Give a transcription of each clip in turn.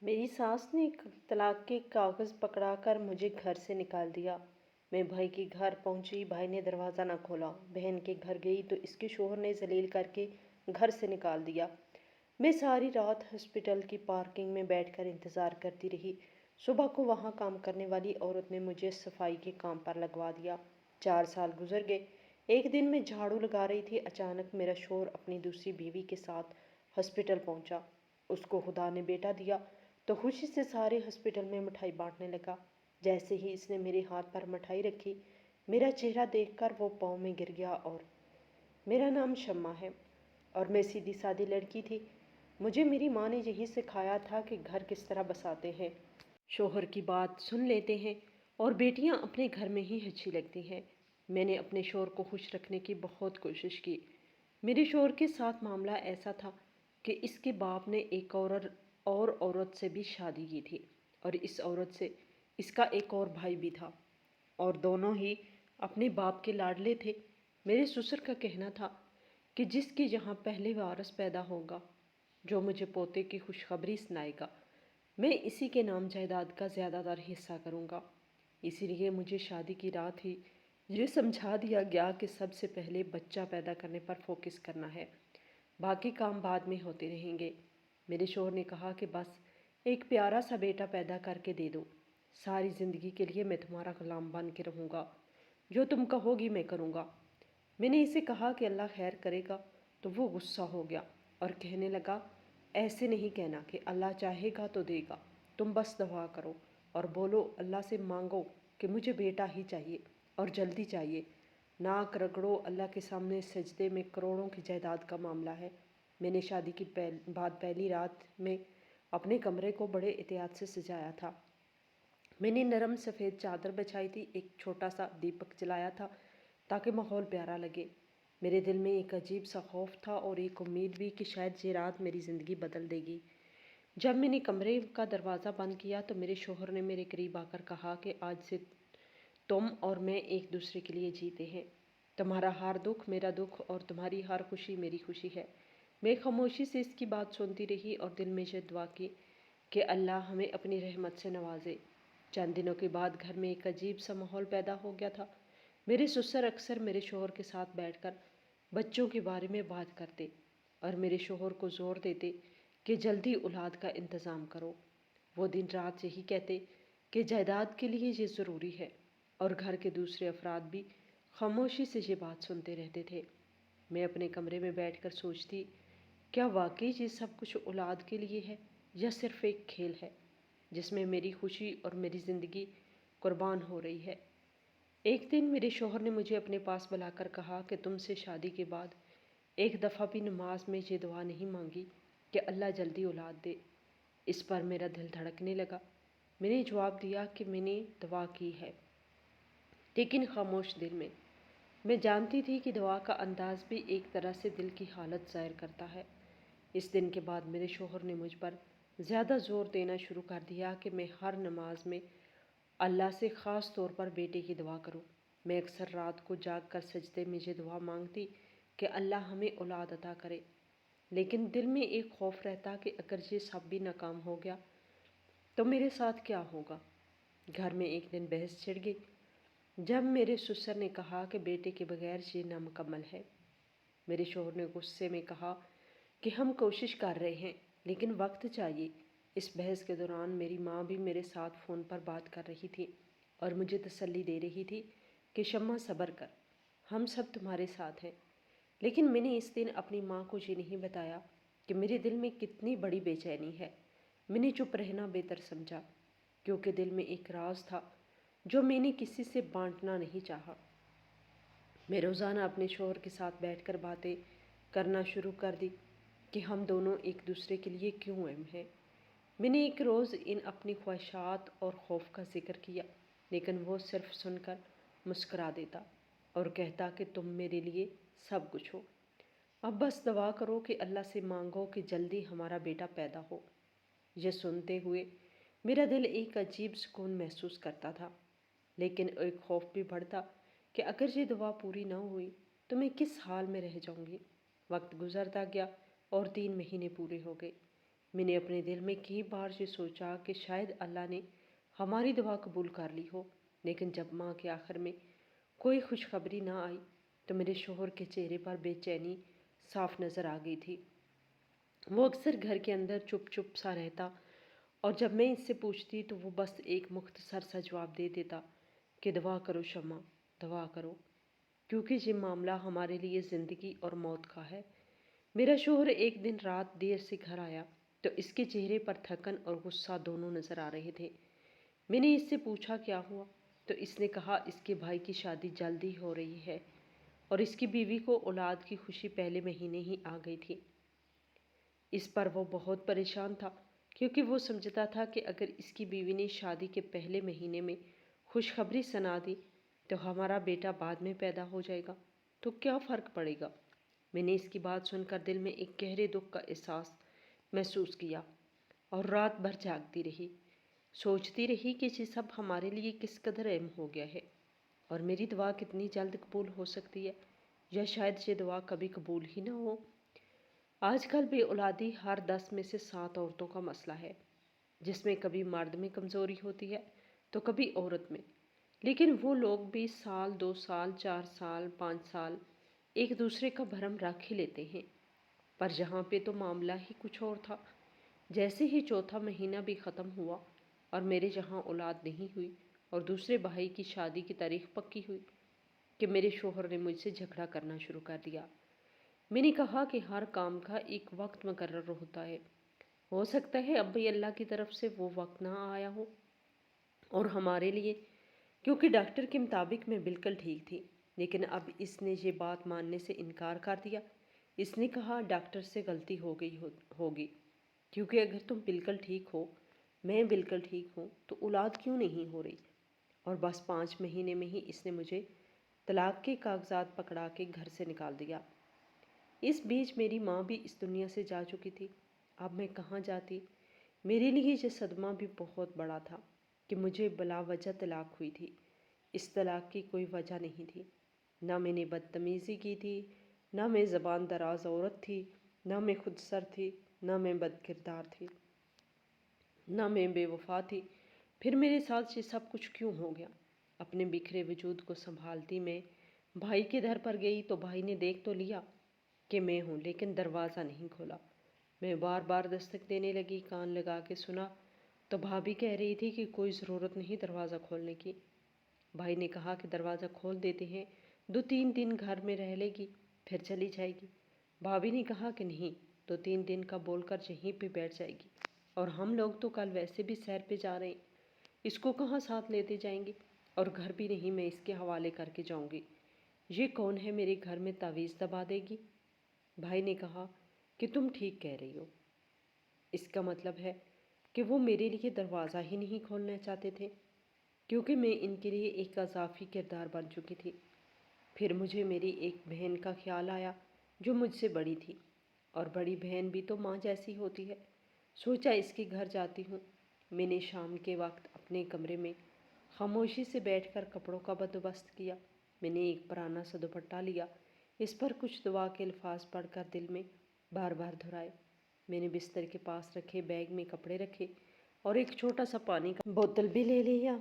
میری ساس نے طلاق کے کاغذ پکڑا کر مجھے گھر سے نکال دیا۔ میں بھائی کے گھر پہنچی، بھائی نے دروازہ نہ کھولا۔ بہن کے گھر گئی تو اس کے شوہر نے ذلیل کر کے گھر سے نکال دیا۔ میں ساری رات ہاسپٹل کی پارکنگ میں بیٹھ کر انتظار کرتی رہی۔ صبح کو وہاں کام کرنے والی عورت نے مجھے صفائی کے کام پر لگوا دیا۔ 4 سال گزر گئے۔ ایک دن میں جھاڑو لگا رہی تھی، اچانک میرا شوہر اپنی دوسری بیوی کے ساتھ ہاسپٹل پہنچا۔ اس کو خدا نے بیٹا دیا تو خوشی سے سارے ہاسپٹل میں مٹھائی بانٹنے لگا۔ جیسے ہی اس نے میرے ہاتھ پر مٹھائی رکھی، میرا چہرہ دیکھ کر وہ پاؤں میں گر گیا۔ اور میرا نام شمع ہے اور میں سیدھی سادی لڑکی تھی۔ مجھے میری ماں نے یہی سکھایا تھا کہ گھر کس طرح بساتے ہیں، شوہر کی بات سن لیتے ہیں اور بیٹیاں اپنے گھر میں ہی اچھی لگتی ہیں۔ میں نے اپنے شوہر کو خوش رکھنے کی بہت کوشش کی۔ میرے شوہر کے ساتھ معاملہ ایسا تھا کہ اس کے باپ نے ایک اور عورت سے بھی شادی کی تھی اور اس عورت سے اس کا ایک اور بھائی بھی تھا اور دونوں ہی اپنے باپ کے لاڈلے تھے۔ میرے سسر کا کہنا تھا کہ جس کے یہاں پہلے وارث پیدا ہوگا، جو مجھے پوتے کی خوشخبری سنائے گا، میں اسی کے نام جائیداد کا زیادہ تر حصہ کروں گا۔ اسی لیے مجھے شادی کی رات ہی یہ سمجھا دیا گیا کہ سب سے پہلے بچہ پیدا کرنے پر فوکس کرنا ہے، باقی کام بعد میں ہوتے رہیں گے۔ میرے شوہر نے کہا کہ بس ایک پیارا سا بیٹا پیدا کر کے دے دو، ساری زندگی کے لیے میں تمہارا غلام بن کے رہوں گا، جو تم کہو گی میں کروں گا۔ میں نے اسے کہا کہ اللہ خیر کرے گا تو وہ غصہ ہو گیا اور کہنے لگا، ایسے نہیں کہنا کہ اللہ چاہے گا تو دے گا، تم بس دعا کرو اور بولو اللہ سے مانگو کہ مجھے بیٹا ہی چاہیے اور جلدی چاہیے۔ ناک رگڑو، اللہ کے سامنے سجدے میں کروڑوں کی جائیداد کا معاملہ ہے۔ میں نے شادی کی بعد پہلی رات میں اپنے کمرے کو بڑے احتیاط سے سجایا تھا۔ میں نے نرم سفید چادر بچھائی تھی، ایک چھوٹا سا دیپک جلایا تھا تاکہ ماحول پیارا لگے۔ میرے دل میں ایک عجیب سا خوف تھا اور ایک امید بھی کہ شاید یہ رات میری زندگی بدل دے گی۔ جب میں نے کمرے کا دروازہ بند کیا تو میرے شوہر نے میرے قریب آ کر کہا کہ آج سے تم اور میں ایک دوسرے کے لیے جیتے ہیں۔ تمہارا ہر دکھ میرا دکھ اور تمہاری ہر خوشی میری خوشی ہے۔ میں خاموشی سے اس کی بات سنتی رہی اور دل میں یہ دعا کی کہ اللہ ہمیں اپنی رحمت سے نوازے۔ چند دنوں کے بعد گھر میں ایک عجیب سا ماحول پیدا ہو گیا تھا۔ میرے سسر اکثر میرے شوہر کے ساتھ بیٹھ کر بچوں کے بارے میں بات کرتے اور میرے شوہر کو زور دیتے کہ جلدی اولاد کا انتظام کرو۔ وہ دن رات یہی کہتے کہ جائیداد کے لیے یہ ضروری ہے اور گھر کے دوسرے افراد بھی خاموشی سے یہ بات سنتے رہتے تھے۔ میں اپنے کمرے میں بیٹھ کر سوچتی، کیا واقعی یہ سب کچھ اولاد کے لیے ہے یا صرف ایک کھیل ہے جس میں میری خوشی اور میری زندگی قربان ہو رہی ہے؟ ایک دن میرے شوہر نے مجھے اپنے پاس بلا کر کہا کہ تم سے شادی کے بعد ایک دفعہ بھی نماز میں یہ دعا نہیں مانگی کہ اللہ جلدی اولاد دے۔ اس پر میرا دل دھڑکنے لگا۔ میں نے جواب دیا کہ میں نے دعا کی ہے، لیکن خاموش دل میں۔ میں جانتی تھی کہ دعا کا انداز بھی ایک طرح سے دل کی حالت ظاہر کرتا ہے۔ اس دن کے بعد میرے شوہر نے مجھ پر زیادہ زور دینا شروع کر دیا کہ میں ہر نماز میں اللہ سے خاص طور پر بیٹے کی دعا کروں۔ میں اکثر رات کو جاگ کر سجدے میں یہ دعا مانگتی کہ اللہ ہمیں اولاد عطا کرے، لیکن دل میں ایک خوف رہتا کہ اگر یہ سب بھی ناکام ہو گیا تو میرے ساتھ کیا ہوگا۔ گھر میں ایک دن بحث چھڑ گئی جب میرے سسر نے کہا کہ بیٹے کے بغیر یہ نامکمل ہے۔ میرے شوہر نے غصے میں کہا کہ ہم کوشش کر رہے ہیں لیکن وقت چاہیے۔ اس بحث کے دوران میری ماں بھی میرے ساتھ فون پر بات کر رہی تھی اور مجھے تسلی دے رہی تھی کہ شمع صبر کر، ہم سب تمہارے ساتھ ہیں۔ لیکن میں نے اس دن اپنی ماں کو یہ نہیں بتایا کہ میرے دل میں کتنی بڑی بے چینی ہے۔ میں نے چپ رہنا بہتر سمجھا کیونکہ دل میں ایک راز تھا جو میں نے کسی سے بانٹنا نہیں چاہا۔ میں روزانہ اپنے شوہر کے ساتھ بیٹھ کر باتیں کرنا شروع کر دی کہ ہم دونوں ایک دوسرے کے لیے کیوں اہم ہیں۔ میں نے ایک روز ان اپنی خواہشات اور خوف کا ذکر کیا، لیکن وہ صرف سن کر مسکرا دیتا اور کہتا کہ تم میرے لیے سب کچھ ہو، اب بس دعا کرو کہ اللہ سے مانگو کہ جلدی ہمارا بیٹا پیدا ہو۔ یہ سنتے ہوئے میرا دل ایک عجیب سکون محسوس کرتا تھا، لیکن ایک خوف بھی بڑھتا کہ اگر یہ دعا پوری نہ ہوئی تو میں کس حال میں رہ جاؤں گی۔ وقت گزرتا گیا اور 3 مہینے پورے ہو گئے۔ میں نے اپنے دل میں کئی بار یہ سوچا کہ شاید اللہ نے ہماری دعا قبول کر لی ہو، لیکن جب ماں کے آخر میں کوئی خوشخبری نہ آئی تو میرے شوہر کے چہرے پر بے چینی صاف نظر آ گئی تھی۔ وہ اکثر گھر کے اندر چپ چپ سا رہتا اور جب میں اس سے پوچھتی تو وہ بس ایک مختصر سا جواب دے دیتا کہ دعا کرو شمع، دعا کرو، کیونکہ یہ معاملہ ہمارے لیے زندگی اور موت کا ہے۔ میرا شوہر ایک دن رات دیر سے گھر آیا تو اس کے چہرے پر تھکن اور غصہ دونوں نظر آ رہے تھے۔ میں نے اس سے پوچھا کیا ہوا تو اس نے کہا اس کے بھائی کی شادی جلدی ہو رہی ہے اور اس کی بیوی کو اولاد کی خوشی پہلے مہینے ہی آ گئی تھی۔ اس پر وہ بہت پریشان تھا کیونکہ وہ سمجھتا تھا کہ اگر اس کی بیوی نے شادی کے پہلے مہینے میں خوشخبری سنا دی تو ہمارا بیٹا بعد میں پیدا ہو جائے گا تو کیا فرق پڑے گا۔ میں نے اس کی بات سن کر دل میں ایک گہرے دکھ کا احساس محسوس کیا اور رات بھر جاگتی رہی، سوچتی رہی کہ یہ سب ہمارے لیے کس قدر اہم ہو گیا ہے اور میری دعا کتنی جلد قبول ہو سکتی ہے، یا شاید یہ دعا کبھی قبول ہی نہ ہو۔ آج کل بے اولادی ہر 10 میں سے 7 عورتوں کا مسئلہ ہے، جس میں کبھی مرد میں کمزوری ہوتی ہے تو کبھی عورت میں، لیکن وہ لوگ بھی سال 2 سال 4 سال 5 سال ایک دوسرے کا بھرم رکھ ہی لیتے ہیں۔ پر یہاں پہ تو معاملہ ہی کچھ اور تھا۔ جیسے ہی چوتھا مہینہ بھی ختم ہوا اور میرے یہاں اولاد نہیں ہوئی اور دوسرے بھائی کی شادی کی تاریخ پکی ہوئی کہ میرے شوہر نے مجھ سے جھگڑا کرنا شروع کر دیا۔ میں نے کہا کہ ہر کام کا ایک وقت مقرر ہوتا ہے، ہو سکتا ہے اب بھی اللہ کی طرف سے وہ وقت نہ آیا ہو اور ہمارے لیے، کیونکہ ڈاکٹر کے مطابق میں بالکل ٹھیک تھی، لیکن اب اس نے یہ بات ماننے سے انکار کر دیا۔ اس نے کہا ڈاکٹر سے غلطی ہو گئی ہوگی، کیونکہ اگر تم بالکل ٹھیک ہو، میں بالکل ٹھیک ہوں تو اولاد کیوں نہیں ہو رہی۔ اور بس 5 مہینے میں ہی اس نے مجھے طلاق کے کاغذات پکڑا کے گھر سے نکال دیا۔ اس بیچ میری ماں بھی اس دنیا سے جا چکی تھی۔ اب میں کہاں جاتی؟ میرے لیے یہ صدمہ بھی بہت بڑا تھا کہ مجھے بلا وجہ طلاق ہوئی تھی۔ اس طلاق کی کوئی وجہ نہیں تھی، نہ میں نے بدتمیزی کی تھی، نہ میں زبان دراز عورت تھی، نہ میں خود سر تھی، نہ میں بد کردار تھی، نہ میں بے وفا تھی۔ پھر میرے ساتھ یہ سب کچھ کیوں ہو گیا؟ اپنے بکھرے وجود کو سنبھالتی میں بھائی کے گھر پر گئی تو بھائی نے دیکھ تو لیا کہ میں ہوں، لیکن دروازہ نہیں کھولا۔ میں بار بار دستک دینے لگی، کان لگا کے سنا تو بھابھی کہہ رہی تھی کہ کوئی ضرورت نہیں دروازہ کھولنے کی۔ بھائی نے کہا کہ دروازہ کھول دیتے ہیں، 2-3 دن گھر میں رہ لے گی پھر چلی جائے گی۔ بھابھی نے کہا کہ نہیں، 2-3 دن کا بول کر یہیں پہ بیٹھ جائے گی، اور ہم لوگ تو کل ویسے بھی سیر پہ جا رہے ہیں، اس کو کہاں ساتھ لیتے جائیں گے، اور گھر بھی نہیں میں اس کے حوالے کر کے جاؤں گی۔ یہ کون ہے میرے گھر میں تعویذ دبا دے گی؟ بھائی نے کہا کہ تم ٹھیک کہہ رہی ہو۔ اس کا مطلب ہے کہ وہ میرے لیے دروازہ ہی نہیں کھولنا چاہتے تھے، کیونکہ میں ان کے لیے ایک اضافی کردار بن چکی تھی۔ پھر مجھے میری ایک بہن کا خیال آیا جو مجھ سے بڑی تھی، اور بڑی بہن بھی تو ماں جیسی ہوتی ہے۔ سوچا اس کے گھر جاتی ہوں۔ میں نے شام کے وقت اپنے کمرے میں خاموشی سے بیٹھ کر کپڑوں کا بندوبست کیا۔ میں نے ایک پرانا سا دوپٹہ لیا، اس پر کچھ دعا کے الفاظ پڑھ کر دل میں بار بار دہرائے۔ میں نے بستر کے پاس رکھے بیگ میں کپڑے رکھے اور ایک چھوٹا سا پانی کا بوتل بھی لے لیا۔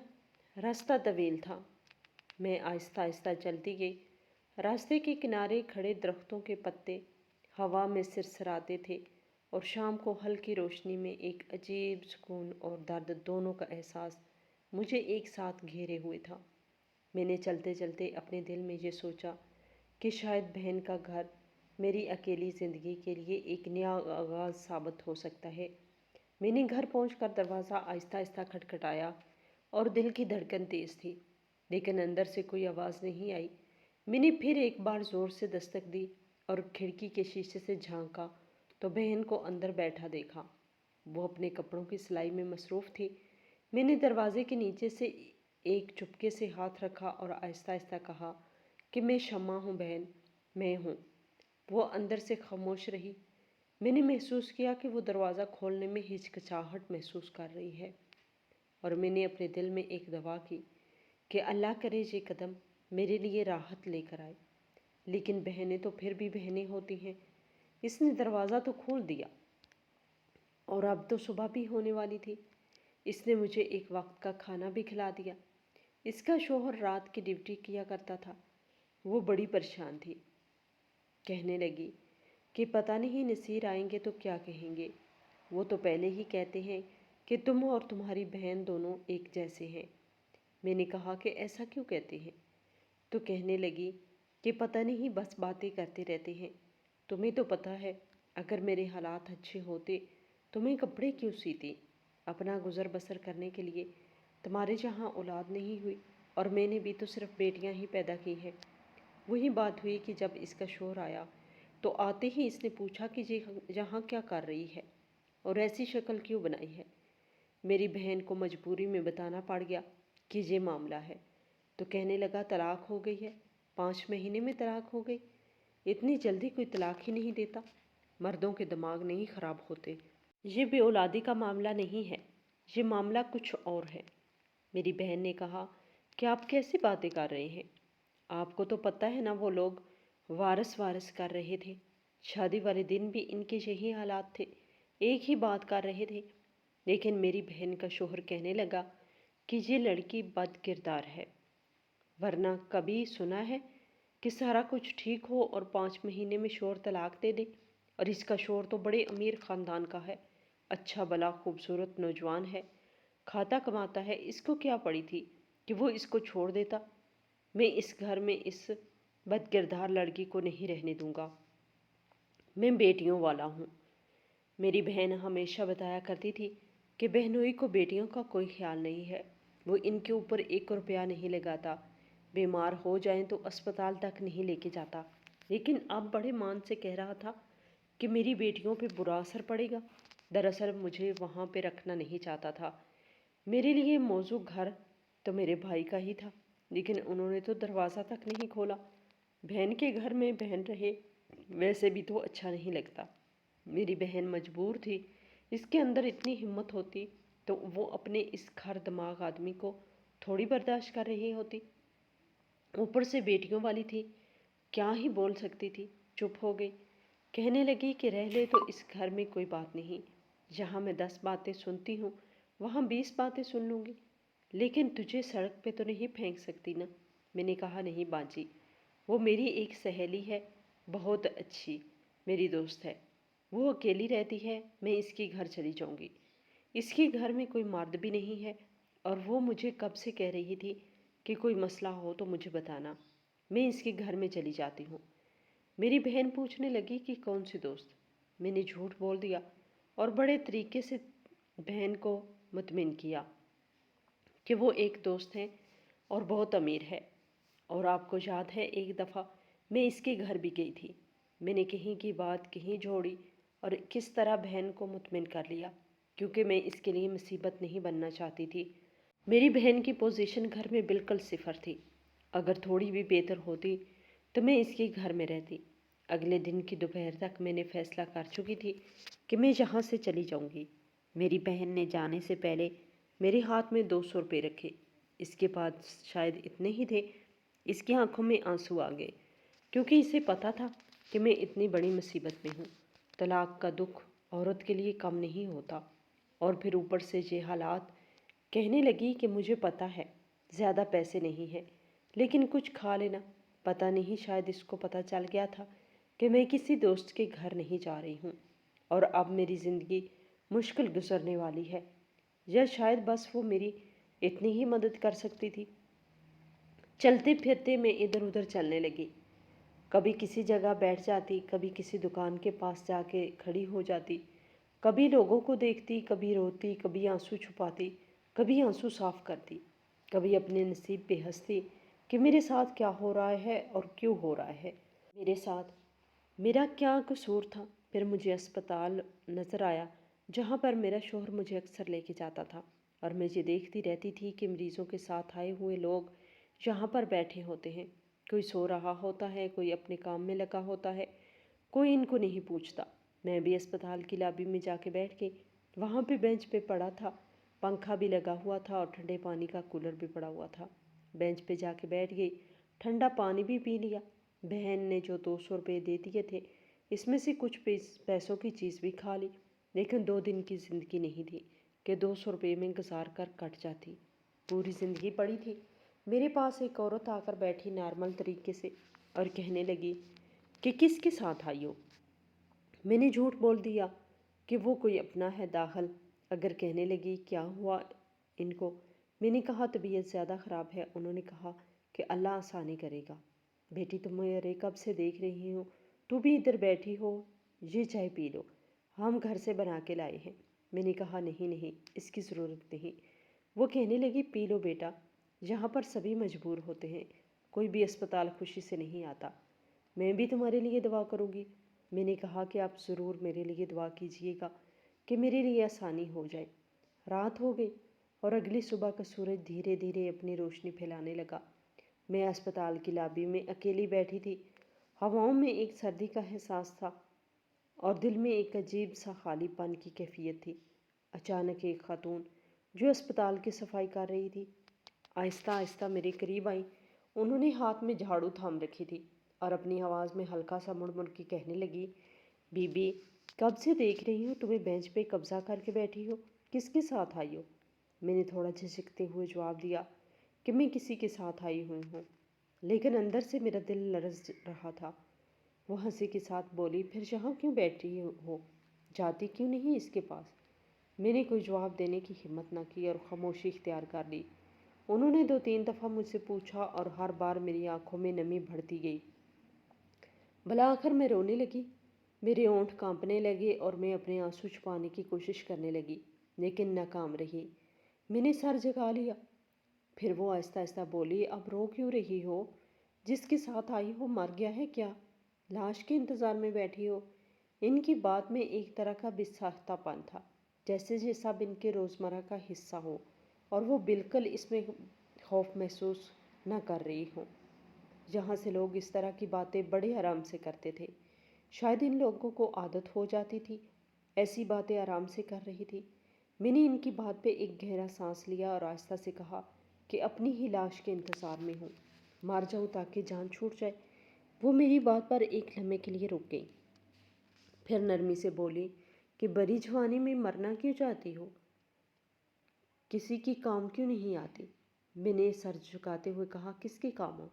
راستہ طویل تھا، میں آہستہ آہستہ چلتی گئی۔ راستے کے کنارے کھڑے درختوں کے پتے ہوا میں سرسراتے تھے اور شام کو ہلکی روشنی میں ایک عجیب سکون اور درد دونوں کا احساس مجھے ایک ساتھ گھیرے ہوئے تھا۔ میں نے چلتے چلتے اپنے دل میں یہ سوچا کہ شاید بہن کا گھر میری اکیلی زندگی کے لیے ایک نیا آغاز ثابت ہو سکتا ہے۔ میں نے گھر پہنچ کر دروازہ آہستہ آہستہ کھٹکھٹایا اور دل کی دھڑکن تیز تھی، لیکن اندر سے کوئی آواز نہیں آئی۔ میں نے پھر ایک بار زور سے دستک دی اور کھڑکی کے شیشے سے جھانکا تو بہن کو اندر بیٹھا دیکھا۔ وہ اپنے کپڑوں کی سلائی میں مصروف تھی۔ میں نے دروازے کے نیچے سے ایک چپکے سے ہاتھ رکھا اور آہستہ آہستہ کہا کہ میں شمع ہوں بہن، میں ہوں۔ وہ اندر سے خاموش رہی۔ میں نے محسوس کیا کہ وہ دروازہ کھولنے میں ہچکچاہٹ محسوس کر رہی ہے، اور میں نے اپنے دل میں ایک دعا کی کہ اللہ کرے یہ قدم میرے لیے راحت لے کر آئے۔ لیکن بہنیں تو پھر بھی بہنیں ہوتی ہیں۔ اس نے دروازہ تو کھول دیا، اور اب تو صبح بھی ہونے والی تھی۔ اس نے مجھے ایک وقت کا کھانا بھی کھلا دیا۔ اس کا شوہر رات کی ڈیوٹی کیا کرتا تھا۔ وہ بڑی پریشان تھی۔ کہنے لگی کہ پتہ نہیں نصیر آئیں گے تو کیا کہیں گے۔ وہ تو پہلے ہی کہتے ہیں کہ تم اور تمہاری بہن دونوں ایک جیسے ہیں۔ میں نے کہا کہ ایسا کیوں کہتے ہیں؟ تو کہنے لگی کہ پتہ نہیں بس باتیں کرتے رہتے ہیں۔ تمہیں تو پتہ ہے اگر میرے حالات اچھے ہوتے تو میں کپڑے کیوں سیتی؟ اپنا گزر بسر کرنے کے لیے۔ تمہارے جہاں اولاد نہیں ہوئی اور میں نے بھی تو صرف بیٹیاں ہی پیدا کی ہیں۔ وہی بات ہوئی کہ جب اس کا شوہر آیا تو آتے ہی اس نے پوچھا کہ یہاں کیا کر رہی ہے اور ایسی شکل کیوں بنائی ہے۔ میری بہن کو مجبوری میں بتانا پڑ گیا کہ یہ معاملہ ہے، تو کہنے لگا طلاق ہو گئی ہے، 5 مہینے میں طلاق ہو گئی۔ اتنی جلدی کوئی طلاق ہی نہیں دیتا، مردوں کے دماغ نہیں خراب ہوتے۔ یہ بے اولادی کا معاملہ نہیں ہے، یہ معاملہ کچھ اور ہے۔ میری بہن نے کہا کہ آپ کیسی باتیں کر رہے ہیں؟ آپ کو تو پتہ ہے نا وہ لوگ وارث کر رہے تھے۔ شادی والے دن بھی ان کے یہی حالات تھے، ایک ہی بات کر رہے تھے۔ لیکن میری بہن کا شوہر کہنے لگا کہ یہ لڑکی بد کردار ہے، ورنہ کبھی سنا ہے کہ سارا کچھ ٹھیک ہو اور 5 مہینے میں شوہر طلاق دے دے؟ اور اس کا شوہر تو بڑے امیر خاندان کا ہے، اچھا بلا خوبصورت نوجوان ہے، کھاتا کماتا ہے۔ اس کو کیا پڑی تھی کہ وہ اس کو چھوڑ دیتا؟ میں اس گھر میں اس بد کردار لڑکی کو نہیں رہنے دوں گا۔ میں بیٹیوں والا ہوں۔ میری بہن ہمیشہ بتایا کرتی تھی کہ بہنوئی کو بیٹیوں کا کوئی خیال نہیں ہے، وہ ان کے اوپر 1 روپیہ نہیں لگاتا، بیمار ہو جائیں تو اسپتال تک نہیں لے کے جاتا۔ لیکن اب بڑے مان سے کہہ رہا تھا کہ میری بیٹیوں پہ برا اثر پڑے گا۔ دراصل مجھے وہاں پہ رکھنا نہیں چاہتا تھا۔ میرے لیے موزوں گھر تو میرے بھائی کا ہی تھا، لیکن انہوں نے تو دروازہ تک نہیں کھولا۔ بہن کے گھر میں بہن رہے، ویسے بھی تو اچھا نہیں لگتا۔ میری بہن مجبور تھی، اس کے اندر اتنی ہمت ہوتی تو وہ اپنے اس کھر دماغ آدمی کو تھوڑی برداشت کر رہی ہوتی۔ اوپر سے بیٹیوں والی تھی، کیا ہی بول سکتی تھی، چپ ہو گئی۔ کہنے لگی کہ رہ لے تو اس گھر میں کوئی بات نہیں، جہاں میں 10 باتیں سنتی ہوں وہاں 20 باتیں سن لوں گی، لیکن تجھے سڑک پہ تو نہیں پھینک سکتی نا۔ میں نے کہا نہیں باجی، وہ میری ایک سہیلی ہے، بہت اچھی میری دوست ہے، وہ اکیلی رہتی ہے، میں اس کے گھر چلی جاؤں گی۔ اس کے گھر میں کوئی مرد بھی نہیں ہے، اور وہ مجھے کب سے کہہ رہی تھی کہ کوئی مسئلہ ہو تو مجھے بتانا، میں اس کے گھر میں چلی جاتی ہوں۔ میری بہن پوچھنے لگی کہ کون سی دوست؟ میں نے جھوٹ بول دیا اور بڑے طریقے سے بہن کو مطمئن کیا کہ وہ ایک دوست ہے اور بہت امیر ہے۔ اور آپ کو یاد ہے ایک دفعہ میں اس کے گھر بھی گئی تھی، میں نے کہیں کی بات کہیں جوڑی اور کس طرح بہن کو مطمئن کر لیا، کیونکہ میں اس کے لیے مصیبت نہیں بننا چاہتی تھی۔ میری بہن کی پوزیشن گھر میں بالکل صفر تھی، اگر تھوڑی بھی بہتر ہوتی تو میں اس کے گھر میں رہتی۔ اگلے دن کی دوپہر تک میں نے فیصلہ کر چکی تھی کہ میں یہاں سے چلی جاؤں گی۔ میری بہن نے جانے سے پہلے میرے ہاتھ میں 200 روپے رکھے، اس کے پاس شاید اتنے ہی تھے۔ اس کی آنکھوں میں آنسو آ گئے، کیونکہ اسے پتا تھا کہ میں اتنی بڑی مصیبت میں ہوں۔ طلاق کا دکھ عورت کے لیے کم نہیں ہوتا، اور پھر اوپر سے یہ حالات۔ کہنے لگی کہ مجھے پتا ہے زیادہ پیسے نہیں ہیں، لیکن کچھ کھا لینا۔ پتہ نہیں شاید اس کو پتہ چل گیا تھا کہ میں کسی دوست کے گھر نہیں جا رہی ہوں، اور اب میری زندگی مشکل گزرنے والی ہے، یا شاید بس وہ میری اتنی ہی مدد کر سکتی تھی۔ چلتے پھرتے میں ادھر ادھر چلنے لگی، کبھی کسی جگہ بیٹھ جاتی، کبھی کسی دکان کے پاس جا کے کھڑی ہو جاتی، کبھی لوگوں کو دیکھتی، کبھی روتی، کبھی آنسو چھپاتی، کبھی آنسو صاف کرتی، کبھی اپنے نصیب پہ ہنستی کہ میرے ساتھ کیا ہو رہا ہے اور کیوں ہو رہا ہے میرے ساتھ، میرا کیا قصور تھا۔ پھر مجھے اسپتال نظر آیا جہاں پر میرا شوہر مجھے اکثر لے کے جاتا تھا، اور میں یہ دیکھتی رہتی تھی کہ مریضوں کے ساتھ آئے ہوئے لوگ یہاں پر بیٹھے ہوتے ہیں، کوئی سو رہا ہوتا ہے، کوئی اپنے کام میں لگا ہوتا ہے، کوئی ان کو نہیں پوچھتا۔ میں بھی اسپتال کی لابی میں جا کے بیٹھ گئی، وہاں پہ بینچ پہ پڑا تھا، پنکھا بھی لگا ہوا تھا اور ٹھنڈے پانی کا کولر بھی پڑا ہوا تھا۔ بینچ پہ جا کے بیٹھ گئی، ٹھنڈا پانی بھی پی لیا۔ بہن نے جو 200 روپے دے دیے تھے، اس میں سے کچھ پیسوں کی چیز بھی کھا لی۔ لیکن 2 دن کی زندگی نہیں تھی کہ 200 روپے میں گزار کر کٹ جاتی، پوری زندگی پڑی تھی۔ میرے پاس ایک عورت آ کر بیٹھی نارمل طریقے سے اور کہنے لگی کہ کس کے ساتھ آئی ہو؟ میں نے جھوٹ بول دیا کہ وہ کوئی اپنا ہے داخل۔ اگر کہنے لگی کیا ہوا ان کو؟ میں نے کہا طبیعت زیادہ خراب ہے۔ انہوں نے کہا کہ اللہ آسانی کرے گا۔ بیٹی تمہیں کب سے دیکھ رہی ہوں، تو بھی ادھر بیٹھی ہو، یہ چائے پی لو، ہم گھر سے بنا کے لائے ہیں۔ میں نے کہا نہیں نہیں، اس کی ضرورت نہیں۔ وہ کہنے لگی پی لو بیٹا، یہاں پر سبھی مجبور ہوتے ہیں، کوئی بھی اسپتال خوشی سے نہیں آتا۔ میں بھی تمہارے لیے دعا کروں گی۔ میں نے کہا کہ آپ ضرور میرے لیے دعا کیجیے گا کہ میرے لیے آسانی ہو جائے۔ رات ہو گئی اور اگلی صبح کا سورج دھیرے دھیرے اپنی روشنی پھیلانے لگا۔ میں اسپتال کی لابی میں اکیلی بیٹھی تھی۔ ہواؤں میں ایک سردی کا احساس تھا اور دل میں ایک عجیب سا خالی پن کی کیفیت تھی۔ اچانک ایک خاتون جو اسپتال کی صفائی کر رہی تھی آہستہ آہستہ میرے قریب آئی۔ انہوں نے ہاتھ میں جھاڑو تھام رکھی تھی اور اپنی آواز میں ہلکا سا مڑ مڑ کے کہنے لگی، بی بی کب سے دیکھ رہی ہوں تمہیں بینچ پہ قبضہ کر کے بیٹھی ہو، کس کے ساتھ آئی ہو؟ میں نے تھوڑا جھجکتے ہوئے جواب دیا کہ میں کسی کے ساتھ آئی ہوئی ہوں، لیکن اندر سے میرا دل لرز رہا تھا۔ وہ ہنسی کے ساتھ بولی، پھر یہاں کیوں بیٹھی ہو، جاتی کیوں نہیں اس کے پاس؟ میں نے کوئی جواب دینے کی ہمت نہ کی اور خاموشی اختیار کر لی۔ انہوں نے 2-3 دفعہ مجھ سے پوچھا اور ہر بار میری آنکھوں میں نمی بڑھتی گئی۔ بالآخر میں رونے لگی، میرے ہونٹ کانپنے لگے اور میں اپنے آنسو چھپانے کی کوشش کرنے لگی، لیکن ناکام رہی۔ میں نے سر جھکا لیا۔ پھر وہ آہستہ آہستہ بولی، اب رو کیوں رہی ہو؟ جس کے ساتھ آئی ہو مر گیا ہے کیا؟ لاش کے انتظار میں بیٹھی ہو؟ ان کی بات میں ایک طرح کا بے ساختہ پن تھا، جیسے یہ سب ان کے روزمرہ کا حصہ ہو اور وہ بالکل اس میں خوف محسوس نہ کر رہی ہوں۔ یہاں سے لوگ اس طرح کی باتیں بڑے آرام سے کرتے تھے، شاید ان لوگوں کو عادت ہو جاتی تھی، ایسی باتیں آرام سے کر رہی تھی۔ میں نے ان کی بات پہ ایک گہرا سانس لیا اور آہستہ سے کہا کہ اپنی ہی لاش کے انتظار میں ہوں، مر جاؤں تاکہ جان چھوٹ جائے۔ وہ میری بات پر ایک لمحے کے لیے رک گئی، پھر نرمی سے بولی کہ بڑی جوانی میں مرنا کیوں چاہتی ہو؟ کسی کی کام کیوں نہیں آتی؟ میں نے سر جھکاتے ہوئے کہا، کس کے کام ہو؟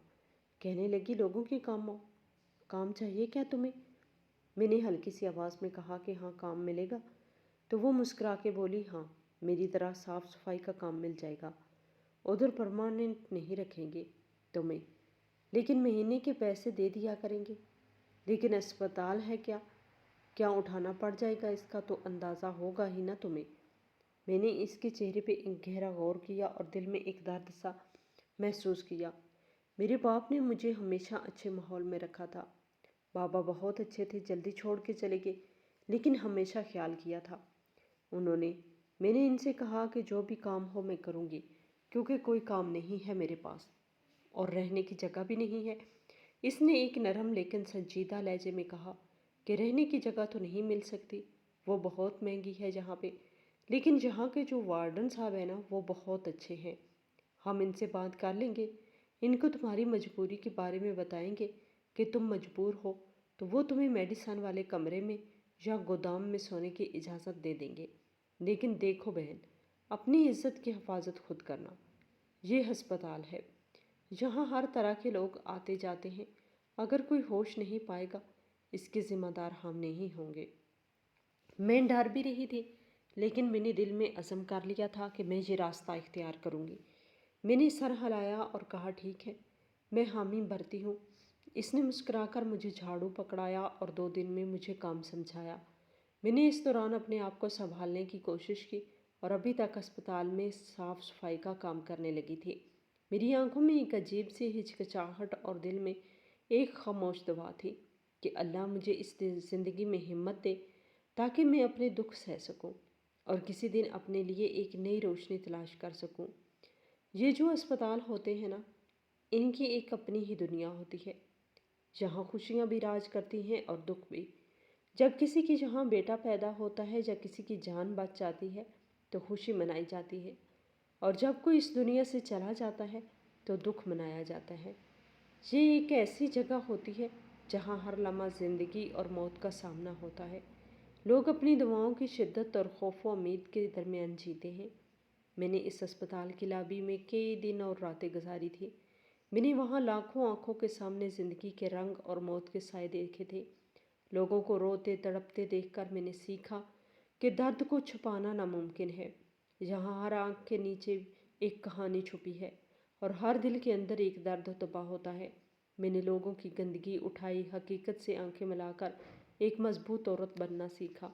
کہنے لگی، لوگوں کے کام ہو۔ کام چاہیے کیا تمہیں؟ میں نے ہلکی سی آواز میں کہا کہ ہاں کام ملے گا؟ تو وہ مسکرا کے بولی، ہاں میری طرح صاف صفائی کا کام مل جائے گا، ادھر پرماننٹ نہیں رکھیں گے تمہیں، لیکن مہینے کے پیسے دے دیا کریں گے۔ لیکن اسپتال ہے کیا اٹھانا پڑ جائے گا، اس کا تو اندازہ ہوگا ہی نا تمہیں۔ میں نے اس کے چہرے پہ ایک گہرا غور کیا اور دل میں ایک درد سا محسوس کیا۔ میرے باپ نے مجھے ہمیشہ اچھے ماحول میں رکھا تھا۔ بابا بہت اچھے تھے، جلدی چھوڑ کے چلے گئے، لیکن ہمیشہ خیال کیا تھا میں نے ان سے کہا کہ جو بھی کام ہو میں کروں گی، کیونکہ کوئی کام نہیں ہے میرے پاس اور رہنے کی جگہ بھی نہیں ہے۔ اس نے ایک نرم لیکن سنجیدہ لہجے میں کہا کہ رہنے کی جگہ تو نہیں مل سکتی، وہ بہت مہنگی ہے جہاں پہ، لیکن جہاں کے جو وارڈن صاحب ہیں نا وہ بہت اچھے ہیں، ہم ان سے بات کر لیں گے، ان کو تمہاری مجبوری کے بارے میں بتائیں گے کہ تم مجبور ہو، تو وہ تمہیں میڈیسن والے کمرے میں یا گودام میں سونے کی اجازت دے دیں گے۔ لیکن دیکھو بہن، اپنی عزت کی حفاظت خود کرنا۔ یہ ہسپتال ہے، یہاں ہر طرح کے لوگ آتے جاتے ہیں، اگر کوئی ہوش نہیں پائے گا اس کے ذمہ دار ہم نہیں ہوں گے۔ میں ڈر بھی رہی تھی، لیکن میں نے دل میں عزم کر لیا تھا کہ میں یہ راستہ اختیار کروں گی۔ میں نے سر ہلایا اور کہا، ٹھیک ہے، میں حامی بھرتی ہوں۔ اس نے مسکرا کر مجھے جھاڑو پکڑایا اور 2 دن میں مجھے کام سمجھایا۔ میں نے اس دوران اپنے آپ کو سنبھالنے کی کوشش کی اور ابھی تک اسپتال میں صاف صفائی کا کام کرنے لگی تھی۔ میری آنکھوں میں ایک عجیب سی ہچکچاہٹ اور دل میں ایک خاموش دعا تھی کہ اللہ مجھے اس زندگی میں ہمت دے تاکہ میں اپنے دکھ سہ سکوں اور کسی دن اپنے لیے ایک نئی روشنی تلاش کر سکوں۔ یہ جو اسپتال ہوتے ہیں نا، ان کی ایک اپنی ہی دنیا ہوتی ہے، جہاں خوشیاں بھی راج کرتی ہیں اور دکھ بھی۔ جب کسی کی جہاں بیٹا پیدا ہوتا ہے یا کسی کی جان بچ جاتی ہے تو خوشی منائی جاتی ہے، اور جب کوئی اس دنیا سے چلا جاتا ہے تو دکھ منایا جاتا ہے۔ یہ ایک ایسی جگہ ہوتی ہے جہاں ہر لمحہ زندگی اور موت کا سامنا ہوتا ہے، لوگ اپنی دعاؤں کی شدت اور خوف و امید کے درمیان جیتے ہیں۔ میں نے اس اسپتال کی لابی میں کئی دن اور راتیں گزاری تھی۔ میں نے وہاں لاکھوں آنکھوں کے سامنے زندگی کے رنگ اور موت کے سائے دیکھے تھے۔ لوگوں کو روتے تڑپتے دیکھ کر میں نے سیکھا کہ درد کو چھپانا ناممکن ہے۔ یہاں ہر آنکھ کے نیچے ایک کہانی چھپی ہے اور ہر دل کے اندر ایک درد دبا ہوتا ہے۔ میں نے لوگوں کی گندگی اٹھائی، حقیقت سے آنکھیں ملا کر ایک مضبوط عورت بننا سیکھا۔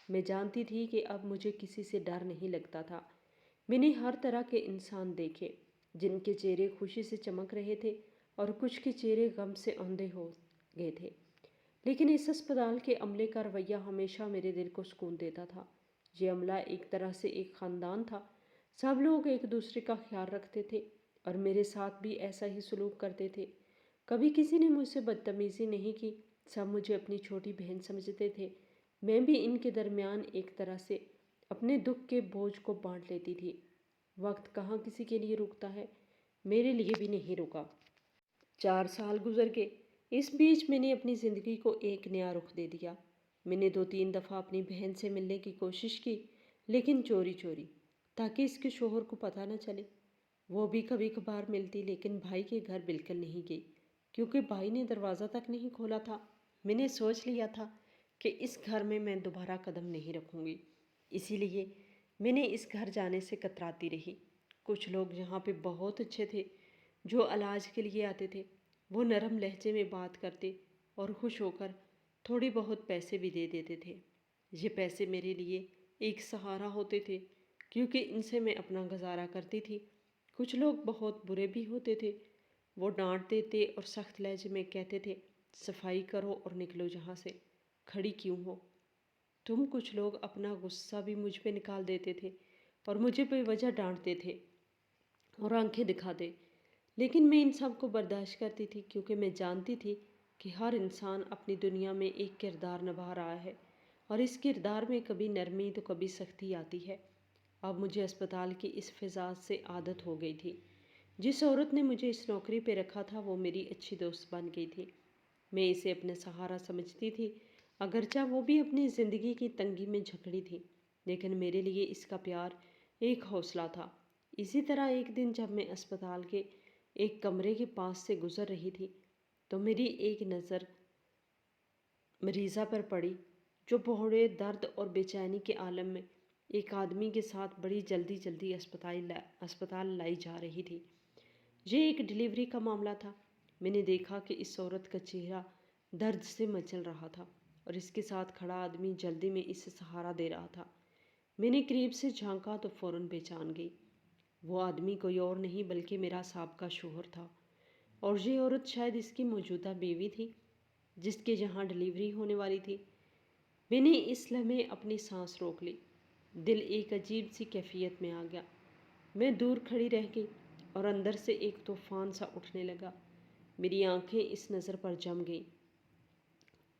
میں جانتی تھی کہ اب مجھے کسی سے ڈر نہیں لگتا تھا۔ میں نے ہر طرح کے انسان دیکھے، جن کے چہرے خوشی سے چمک رہے تھے اور کچھ کے چہرے غم سے اندھے ہو گئے تھے۔ لیکن اس اسپتال کے عملے کا رویہ ہمیشہ میرے دل کو سکون دیتا تھا۔ یہ عملہ ایک طرح سے ایک خاندان تھا۔ سب لوگ ایک دوسرے کا خیال رکھتے تھے اور میرے ساتھ بھی ایسا ہی سلوک کرتے تھے۔ کبھی کسی نے مجھ سے بدتمیزی نہیں کی، سب مجھے اپنی چھوٹی بہن سمجھتے تھے۔ میں بھی ان کے درمیان ایک طرح سے اپنے دکھ کے بوجھ کو بانٹ لیتی تھی۔ وقت کہاں کسی کے لیے رکتا ہے، میرے لیے بھی نہیں رکا۔ 4 سال گزر گئے۔ اس بیچ میں نے اپنی زندگی کو ایک نیا رخ دے دیا۔ میں نے 2-3 دفعہ اپنی بہن سے ملنے کی کوشش کی، لیکن چوری چوری، تاکہ اس کے شوہر کو پتہ نہ چلے۔ وہ بھی کبھی کبھار ملتی، لیکن بھائی کے گھر بالکل نہیں گئی، کیونکہ بھائی نے دروازہ تک نہیں کھولا تھا۔ میں نے سوچ لیا تھا کہ اس گھر میں دوبارہ قدم نہیں رکھوں گی، اسی لیے میں نے اس گھر جانے سے کتراتی رہی۔ کچھ لوگ یہاں پہ بہت اچھے تھے جو علاج کے لیے آتے تھے۔ وہ نرم لہجے میں بات کرتے اور خوش ہو کر تھوڑی بہت پیسے بھی دے دیتے تھے۔ یہ پیسے میرے لیے ایک سہارا ہوتے تھے، کیونکہ ان سے میں اپنا گزارا کرتی تھی۔ کچھ لوگ بہت برے بھی ہوتے تھے۔ وہ ڈانٹ دیتے اور سخت لہجے میں کہتے تھے، صفائی کرو اور نکلو یہاں سے، کھڑی کیوں ہو تم۔ کچھ لوگ اپنا غصہ بھی مجھ پہ نکال دیتے تھے اور مجھے بے وجہ ڈانٹتے تھے اور آنکھیں دکھاتے، لیکن میں ان سب کو برداشت کرتی تھی، کیونکہ میں جانتی تھی کہ ہر انسان اپنی دنیا میں ایک کردار نبھا رہا ہے اور اس کردار میں کبھی نرمی تو کبھی سختی آتی ہے۔ اب مجھے اسپتال کی اس فضا سے عادت ہو گئی تھی۔ جس عورت نے مجھے اس نوکری پہ رکھا تھا وہ میری اچھی دوست بن گئی تھی۔ میں اسے اپنا سہارا سمجھتی تھی، اگرچہ وہ بھی اپنی زندگی کی تنگی میں جھکڑی تھی، لیکن میرے لیے اس کا پیار ایک حوصلہ تھا۔ اسی طرح ایک دن جب میں اسپتال کے ایک کمرے کے پاس سے گزر رہی تھی تو میری ایک نظر مریضہ پر پڑی، جو بہت درد اور بے چینی کے عالم میں ایک آدمی کے ساتھ بڑی جلدی اسپتال لائی جا رہی تھی۔ یہ ایک ڈیلیوری کا معاملہ تھا۔ میں نے دیکھا کہ اس عورت کا چہرہ درد سے مچل رہا تھا اور اس کے ساتھ کھڑا آدمی جلدی میں اسے سہارا دے رہا تھا۔ میں نے قریب سے جھانکا تو فوراً پہچان گئی۔ وہ آدمی کوئی اور نہیں بلکہ میرا سابقہ شوہر تھا، اور یہ عورت شاید اس کی موجودہ بیوی تھی جس کے یہاں ڈیلیوری ہونے والی تھی۔ میں نے اس لمحے اپنی سانس روک لی۔ دل ایک عجیب سی کیفیت میں آ گیا۔ میں دور کھڑی رہ گئی اور اندر سے ایک طوفان سا اٹھنے لگا۔ میری آنکھیں اس نظر پر جم گئیں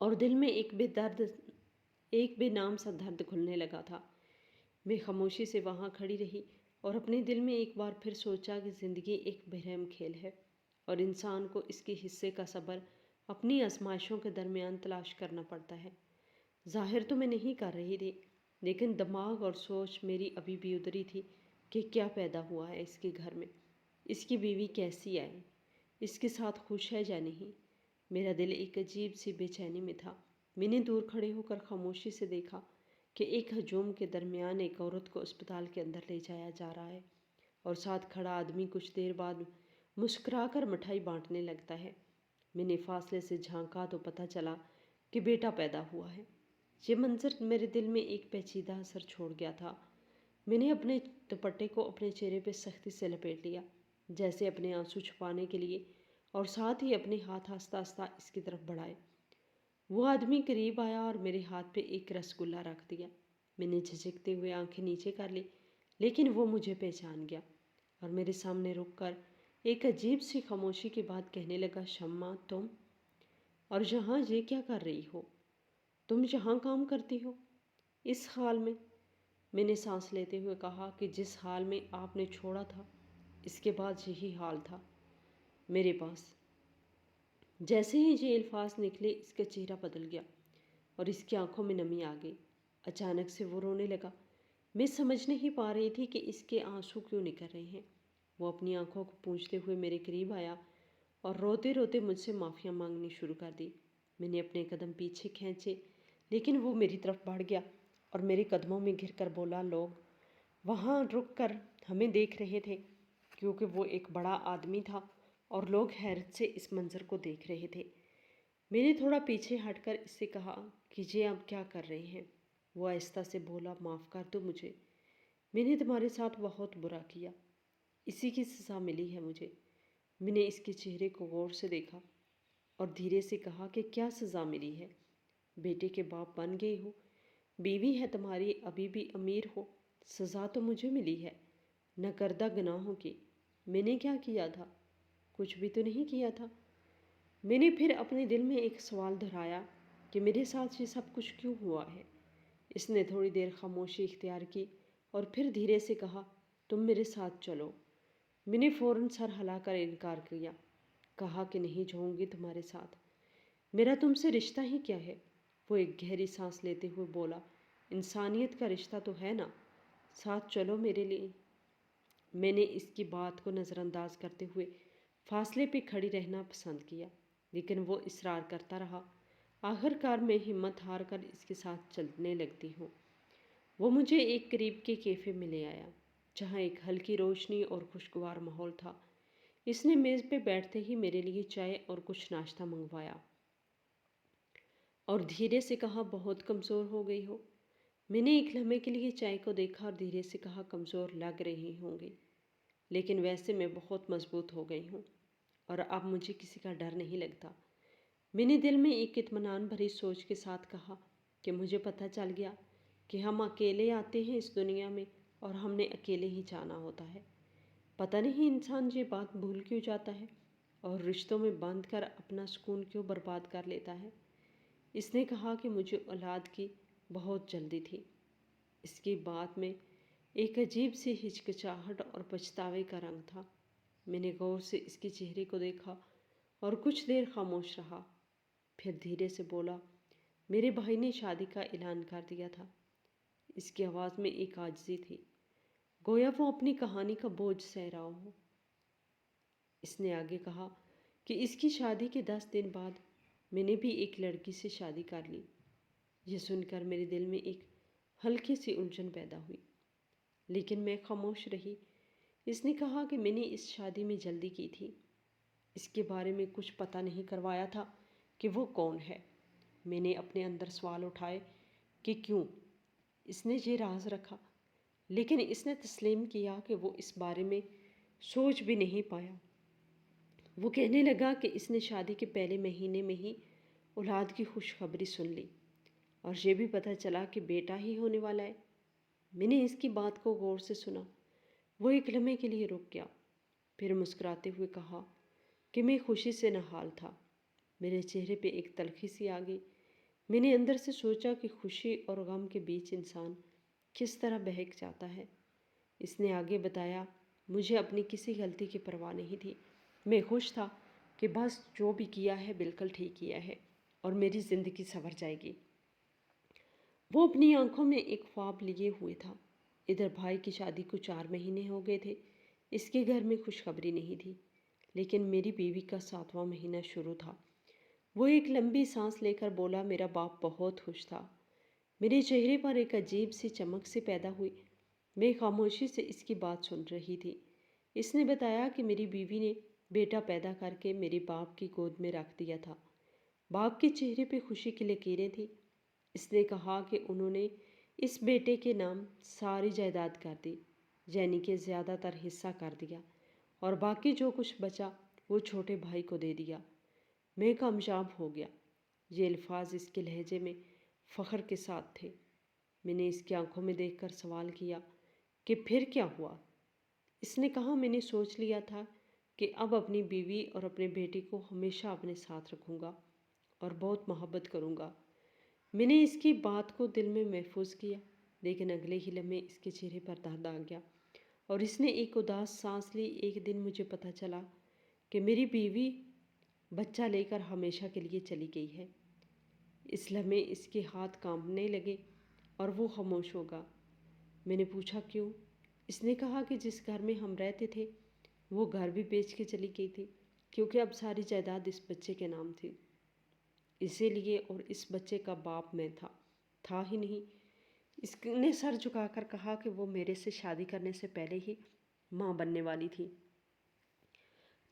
اور دل میں ایک بے نام سا درد گھلنے لگا تھا۔ میں خاموشی سے وہاں کھڑی رہی اور اپنے دل میں ایک بار پھر سوچا کہ زندگی ایک بےرحم کھیل ہے اور انسان کو اس کے حصے کا صبر اپنی آزمائشوں کے درمیان تلاش کرنا پڑتا ہے۔ ظاہر تو میں نہیں کر رہی تھی، لیکن دماغ اور سوچ میری ابھی بھی ادھری تھی کہ کیا پیدا ہوا ہے اس کے گھر میں، اس کی بیوی کیسی آئی، اس کے ساتھ خوش ہے یا نہیں۔ میرا دل ایک عجیب سی بے چینی میں تھا۔ میں نے دور کھڑے ہو کر خاموشی سے دیکھا کہ ایک ہجوم کے درمیان ایک عورت کو اسپتال کے اندر لے جایا جا رہا ہے اور ساتھ کھڑا آدمی کچھ دیر بعد مسکرا کر مٹھائی بانٹنے لگتا ہے۔ میں نے فاصلے سے جھانکا تو پتہ چلا کہ بیٹا پیدا ہوا ہے۔ یہ منظر میرے دل میں ایک پیچیدہ اثر چھوڑ گیا تھا۔ میں نے اپنے دوپٹے کو اپنے چہرے پہ سختی سے لپیٹ لیا، جیسے اپنے آنسو چھپانے کے لیے، اور ساتھ ہی اپنے ہاتھ آہستہ آہستہ اس کی طرف بڑھائے۔ وہ آدمی قریب آیا اور میرے ہاتھ پہ ایک رسگلہ رکھ دیا۔ میں نے جھجکتے ہوئے آنکھیں نیچے کر لی، لیکن وہ مجھے پہچان گیا اور میرے سامنے رک کر ایک عجیب سی خاموشی کے بعد کہنے لگا، شمع تم؟ اور یہاں یہ کیا کر رہی ہو؟ تم یہاں کام کرتی ہو؟ اس حال میں نے سانس لیتے ہوئے کہا کہ جس حال میں آپ نے چھوڑا تھا اس کے بعد یہی حال تھا میرے پاس۔ جیسے ہی یہ الفاظ نکلے اس کا چہرہ بدل گیا اور اس کی آنکھوں میں نمی آ گئی۔ اچانک سے وہ رونے لگا۔ میں سمجھ نہیں پا رہی تھی کہ اس کے آنسو کیوں نکل رہے ہیں۔ وہ اپنی آنکھوں کو پونچھتے ہوئے میرے قریب آیا اور روتے روتے مجھ سے معافیاں مانگنی شروع کر دی۔ میں نے اپنے قدم پیچھے کھینچے لیکن وہ میری طرف بڑھ گیا اور میرے قدموں میں گر کر بولا، لوگ وہاں رک کر ہمیں دیکھ رہے تھے کیونکہ وہ ایک بڑا آدمی تھا اور لوگ حیرت سے اس منظر کو دیکھ رہے تھے۔ میں نے تھوڑا پیچھے ہٹ کر اس سے کہا کہ یہ اب کیا کر رہے ہیں؟ وہ آہستہ سے بولا، معاف کر دو مجھے، میں نے تمہارے ساتھ بہت برا کیا، اسی کی سزا ملی ہے مجھے۔ میں نے اس کے چہرے کو غور سے دیکھا اور دھیرے سے کہا کہ کیا سزا ملی ہے؟ بیٹے کے باپ بن گئے ہو، بیوی ہے تمہاری، ابھی بھی امیر ہو، سزا تو مجھے ملی ہے نہ کردہ گناہوں کی۔ میں نے کیا کیا تھا؟ کچھ بھی تو نہیں کیا تھا۔ میں نے پھر اپنے دل میں ایک سوال دہرایا کہ میرے ساتھ یہ سب کچھ کیوں ہوا ہے؟ اس نے تھوڑی دیر خاموشی اختیار کی اور پھر دھیرے سے کہا، تم میرے ساتھ چلو۔ میں نے فوراً سر ہلا کر انکار کیا، کہا کہ نہیں جاؤں گی تمہارے ساتھ، میرا تم سے رشتہ ہی کیا ہے؟ وہ ایک گہری سانس لیتے ہوئے بولا، انسانیت کا رشتہ تو ہے نا، ساتھ چلو میرے لیے۔ میں نے اس کی بات کو نظر انداز کرتے ہوئے فاصلے پہ کھڑی رہنا پسند کیا، لیکن وہ اصرار کرتا رہا۔ آخر کار میں ہمت ہار کر اس کے ساتھ چلنے لگتی ہوں۔ وہ مجھے ایک قریب کے کیفے میں لے آیا جہاں ایک ہلکی روشنی اور خوشگوار ماحول تھا۔ اس نے میز پہ بیٹھتے ہی میرے لیے چائے اور کچھ ناشتہ منگوایا اور دھیرے سے کہا، بہت کمزور ہو گئی ہو۔ میں نے ایک لمحے کے لیے چائے کو دیکھا اور دھیرے سے کہا، کمزور لگ رہی ہوں گی لیکن ویسے میں بہت مضبوط ہو گئی ہوں اور اب مجھے کسی کا ڈر نہیں لگتا۔ میں نے دل میں ایک اطمینان بھری سوچ کے ساتھ کہا کہ مجھے پتہ چل گیا کہ ہم اکیلے آتے ہیں اس دنیا میں اور ہم نے اکیلے ہی جانا ہوتا ہے۔ پتہ نہیں انسان یہ بات بھول کیوں جاتا ہے اور رشتوں میں بندھ کر اپنا سکون کیوں برباد کر لیتا ہے۔ اس نے کہا کہ مجھے اولاد کی بہت جلدی تھی۔ اس کی بات میں ایک عجیب سی ہچکچاہٹ اور پچھتاوے کا رنگ تھا۔ میں نے غور سے اس کے چہرے کو دیکھا اور کچھ دیر خاموش رہا، پھر دھیرے سے بولا، میرے بھائی نے شادی کا اعلان کر دیا تھا۔ اس کی آواز میں ایک عاجزی تھی، گویا وہ اپنی کہانی کا بوجھ سہ رہا ہو۔ اس نے آگے کہا کہ اس کی شادی کے 10 دن بعد میں نے بھی ایک لڑکی سے شادی کر لی۔ یہ سن کر میرے دل میں ایک ہلکی سی الجھن پیدا ہوئی، لیکن میں خاموش رہی۔ اس نے کہا کہ میں نے اس شادی میں جلدی کی تھی، اس کے بارے میں کچھ پتہ نہیں کروایا تھا کہ وہ کون ہے۔ میں نے اپنے اندر سوال اٹھائے کہ کیوں اس نے یہ راز رکھا، لیکن اس نے تسلیم کیا کہ وہ اس بارے میں سوچ بھی نہیں پایا۔ وہ کہنے لگا کہ اس نے شادی کے پہلے مہینے میں ہی اولاد کی خوشخبری سن لی اور یہ بھی پتہ چلا کہ بیٹا ہی ہونے والا ہے۔ میں نے اس کی بات کو غور سے سنا۔ وہ ایک لمحے کے لیے رک گیا، پھر مسکراتے ہوئے کہا کہ میں خوشی سے نہال تھا۔ میرے چہرے پہ ایک تلخی سی آ گئی۔ میں نے اندر سے سوچا کہ خوشی اور غم کے بیچ انسان کس طرح بہک جاتا ہے۔ اس نے آگے بتایا، مجھے اپنی کسی غلطی کی پرواہ نہیں تھی۔ میں خوش تھا کہ بس جو بھی کیا ہے بالکل ٹھیک کیا ہے اور میری زندگی سنور جائے گی۔ وہ اپنی آنکھوں میں ایک خواب لیے ہوئے تھا۔ ادھر بھائی کی شادی کو 4 مہینے ہو گئے تھے، اس کے گھر میں خوشخبری نہیں تھی، لیکن میری بیوی کا 7واں مہینہ شروع تھا۔ وہ ایک لمبی سانس لے کر بولا، میرا باپ بہت خوش تھا۔ میرے چہرے پر ایک عجیب سی چمک سی پیدا ہوئی۔ میں خاموشی سے اس کی بات سن رہی تھی۔ اس نے بتایا کہ میری بیوی نے بیٹا پیدا کر کے میرے باپ کی گود میں رکھ دیا تھا۔ باپ کے چہرے پہ خوشی کی لکیریں تھیں۔ اس نے کہا کہ انہوں نے اس بیٹے کے نام ساری جائیداد کر دی، یعنی کہ زیادہ تر حصہ کر دیا، اور باقی جو کچھ بچا وہ چھوٹے بھائی کو دے دیا۔ میں کامیاب ہو گیا۔ یہ الفاظ اس کے لہجے میں فخر کے ساتھ تھے۔ میں نے اس کی آنکھوں میں دیکھ کر سوال کیا کہ پھر کیا ہوا؟ اس نے کہا، میں نے سوچ لیا تھا کہ اب اپنی بیوی اور اپنے بیٹے کو ہمیشہ اپنے ساتھ رکھوں گا اور بہت محبت کروں گا۔ میں نے اس کی بات کو دل میں محفوظ کیا، لیکن اگلے ہی لمحے اس کے چہرے پر درد آ گیا اور اس نے ایک اداس سانس لی۔ ایک دن مجھے پتہ چلا کہ میری بیوی بچہ لے کر ہمیشہ کے لیے چلی گئی ہے۔ اس لمحے اس کے ہاتھ کانپنے لگے اور وہ خاموش ہوگا۔ میں نے پوچھا کیوں؟ اس نے کہا کہ جس گھر میں ہم رہتے تھے وہ گھر بھی بیچ کے چلی گئی تھی، کیونکہ اب ساری جائیداد اس بچے کے نام تھی، اسی لیے، اور اس بچے کا باپ میں تھا ہی نہیں۔ اس نے سر جھکا کر کہا کہ وہ میرے سے شادی کرنے سے پہلے ہی ماں بننے والی تھی،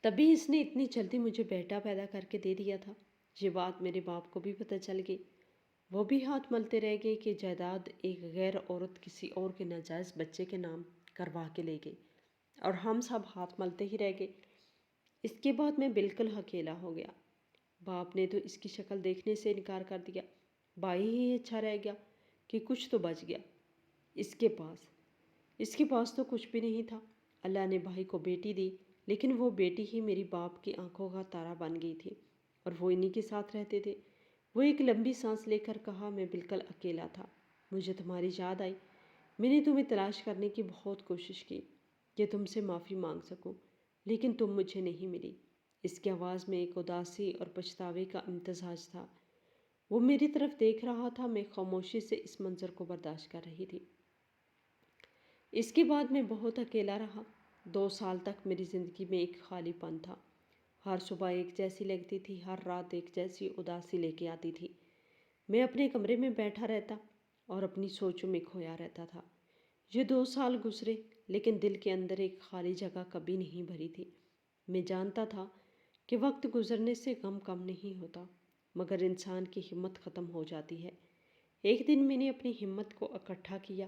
تبھی اس نے اتنی جلدی مجھے بیٹا پیدا کر کے دے دیا تھا۔ یہ بات میرے باپ کو بھی پتہ چل گئی، وہ بھی ہاتھ ملتے رہ گئے کہ جائیداد ایک غیر عورت کسی اور کے ناجائز بچے کے نام کروا کے لے گئی، اور ہم سب ہاتھ ملتے ہی رہ گئے۔ اس کے بعد میں بالکل اکیلا ہو گیا۔ باپ نے تو اس کی شکل دیکھنے سے انکار کر دیا، بھائی ہی اچھا رہ گیا کہ کچھ تو بچ گیا۔ اس کے پاس تو کچھ بھی نہیں تھا۔ اللہ نے بھائی کو بیٹی دی، لیکن وہ بیٹی ہی میری باپ کی آنکھوں کا تارا بن گئی تھی، اور وہ انہی کے ساتھ رہتے تھے۔ وہ ایک لمبی سانس لے کر کہا، میں بالکل اکیلا تھا، مجھے تمہاری یاد آئی، میں نے تمہیں تلاش کرنے کی بہت کوشش کی کہ تم سے معافی مانگ سکوں، لیکن تم مجھے نہیں ملی۔ اس کی آواز میں ایک اداسی اور پچھتاوے کا امتزاج تھا۔ وہ میری طرف دیکھ رہا تھا، میں خاموشی سے اس منظر کو برداشت کر رہی تھی۔ اس کے بعد میں بہت اکیلا رہا۔ 2 سال تک میری زندگی میں ایک خالی پن تھا۔ ہر صبح ایک جیسی لگتی تھی، ہر رات ایک جیسی اداسی لے کے آتی تھی۔ میں اپنے کمرے میں بیٹھا رہتا اور اپنی سوچوں میں کھویا رہتا تھا۔ یہ 2 سال گزرے، لیکن دل کے اندر ایک خالی جگہ کبھی نہیں بھری تھی۔ میں جانتا تھا کہ وقت گزرنے سے غم کم نہیں ہوتا، مگر انسان کی ہمت ختم ہو جاتی ہے۔ ایک دن میں نے اپنی ہمت کو اکٹھا کیا